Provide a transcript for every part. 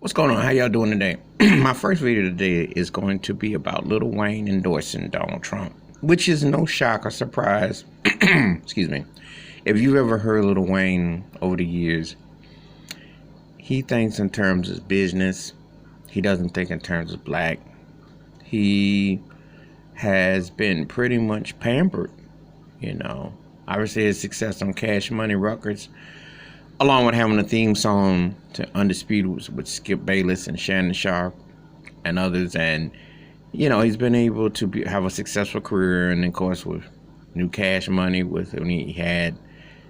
What's going on? How y'all doing today? My first video today is going to be about Lil Wayne endorsing Donald Trump, which is no shock or surprise. Excuse me. If you've ever heard Lil Wayne over the years, he thinks in terms of business. He doesn't think in terms of black. He has been pretty much pampered, Obviously his success on Cash Money Records, along with having a theme song to Undisputed with Skip Bayless and Shannon Sharp and others. And, he's been able to have a successful career. And, of course, with New Cash Money, when he had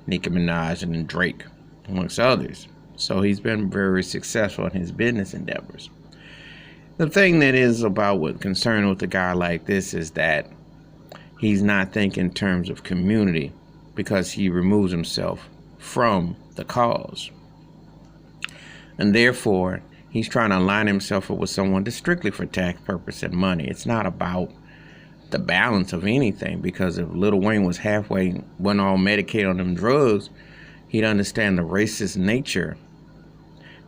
Nicki Minaj and then Drake, amongst others. So he's been very successful in his business endeavors. The thing that is about what concern with a guy like this is that he's not thinking in terms of community, because he removes himself from the cause. And therefore, he's trying to align himself up with someone that's strictly for tax purpose and money. It's not about the balance of anything, because if Lil Wayne was went all medicated on them drugs, he'd understand the racist nature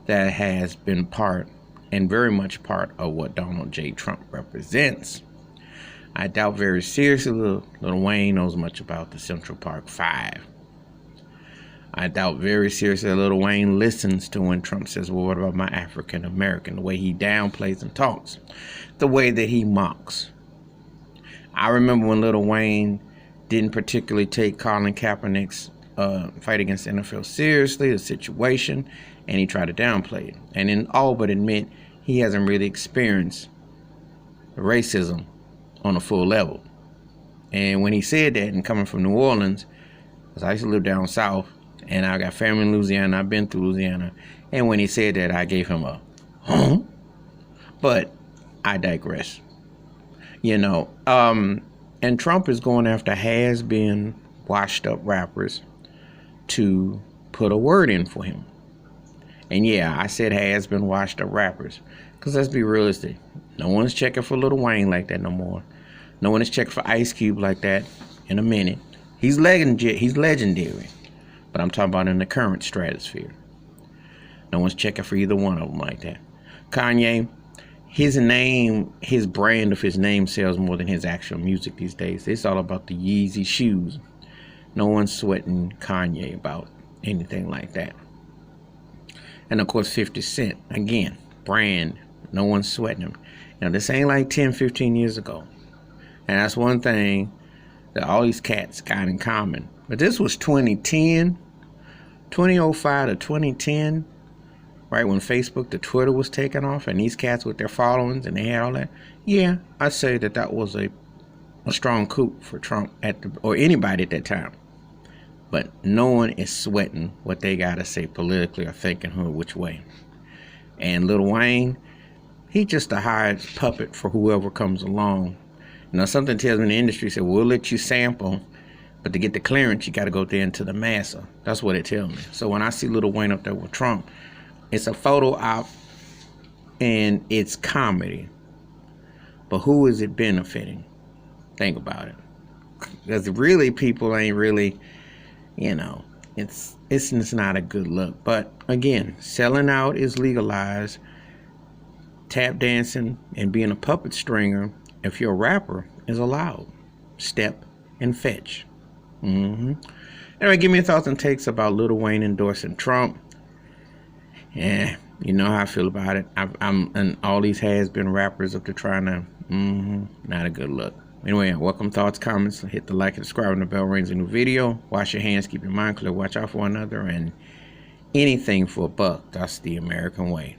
that has been part and very much part of what Donald J. Trump represents. I doubt very seriously Lil Wayne knows much about the Central Park Five. I doubt very seriously that Lil Wayne listens to when Trump says, well, what about my African American? The way he downplays and talks, the way that he mocks. I remember when Lil Wayne didn't particularly take Colin Kaepernick's fight against the NFL seriously, the situation, and he tried to downplay it. And in all but admit, he hasn't really experienced racism on a full level. And when he said that, and coming from New Orleans, because I used to live down south, and I got family in Louisiana, I've been through Louisiana, and when he said that, I gave him a, huh? But I digress. And Trump is going after has-been washed-up rappers to put a word in for him. And yeah, I said has-been washed-up rappers, because let's be realistic. No one's checking for Lil Wayne like that no more. No one is checking for Ice Cube like that in a minute. He's legendary. But I'm talking about in the current stratosphere. No one's checking for either one of them like that. Kanye, his brand of his name sells more than his actual music these days. It's all about the Yeezy shoes. No one's sweating Kanye about anything like that. And of course, 50 Cent, again, brand, no one's sweating him. Now, this ain't like 10, 15 years ago. And that's one thing that all these cats got in common. But this was 2005 to 2010, right when Facebook to Twitter was taking off, and these cats with their followings and they had all that. Yeah, I'd say that was a strong coup for Trump or anybody at that time. But no one is sweating what they gotta say politically or thinking which way. And Lil Wayne, he's just a hired puppet for whoever comes along. Something tells me in the industry said, we'll let you sample, but to get the clearance, you got to go there into the massa. That's what it tells me. So when I see Lil Wayne up there with Trump, it's a photo op and it's comedy. But who is it benefiting? Think about it. Because really, people ain't really, it's not a good look. But again, selling out is legalized. Tap dancing and being a puppet stringer, if you're a rapper, is allowed. Step and fetch. Anyway, give me your thoughts and takes about Lil Wayne endorsing Trump. Yeah, you know how I feel about it. And all these has-been rappers up to trying to, not a good look. Anyway, welcome thoughts, comments. Hit the like and subscribe and the bell rings a new video. Wash your hands, keep your mind clear, watch out for one another, and anything for a buck. That's the American way.